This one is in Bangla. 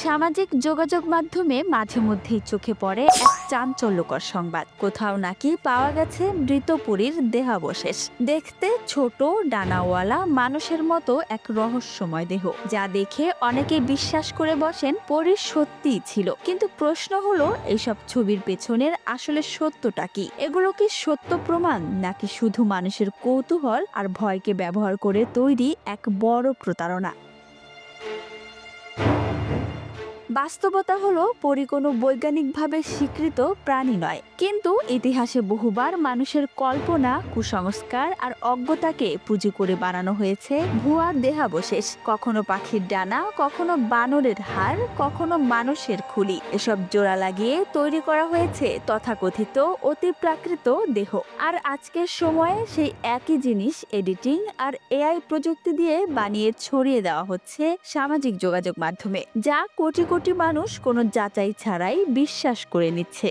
সামাজিক যোগাযোগ মাধ্যমে মাঝে মধ্যেই চোখে পড়ে এক চাঞ্চল্যকর সংবাদ। কোথাও নাকি পাওয়া গেছে মৃত পরীর দেহাবশেষ। দেখতে ছোট ডানাওয়ালা মানুষের মতো এক রহস্যময় দেহ, যা দেখে অনেকে বিশ্বাস করে বসেন পরীর সত্যিই ছিল। কিন্তু প্রশ্ন হলো, এইসব ছবির পেছনের আসলে সত্যটা কি? এগুলো কি সত্য প্রমাণ, নাকি শুধু মানুষের কৌতূহল আর ভয়কে ব্যবহার করে তৈরি এক বড় প্রতারণা? বাস্তবতা হলো, পরী কোনো বৈজ্ঞানিকভাবে স্বীকৃত প্রাণী নয়, কিন্তু ইতিহাসে বহুবার মানুষের কল্পনা, কুসংস্কার আর অজ্ঞতাকে পুঁজি করে বানানো হয়েছে ভুয়া দেহাবশেষ। কখনো পাখির ডানা, কখনো বানরের হাড়, কখনো মানুষের খুলি। এসব জোড়া লাগিয়ে তৈরি করা হয়েছে তথাকথিত অতিপ্রাকৃত দেহ। আর আজকের সময়ে সেই একই জিনিস এডিটিং আর এআই প্রযুক্তি দিয়ে বানিয়ে ছড়িয়ে দেওয়া হচ্ছে সামাজিক যোগাযোগ মাধ্যমে, যা কোটি কোটি মানুষ কোনো যাচাই ছাড়াই বিশ্বাস করে নিচ্ছে।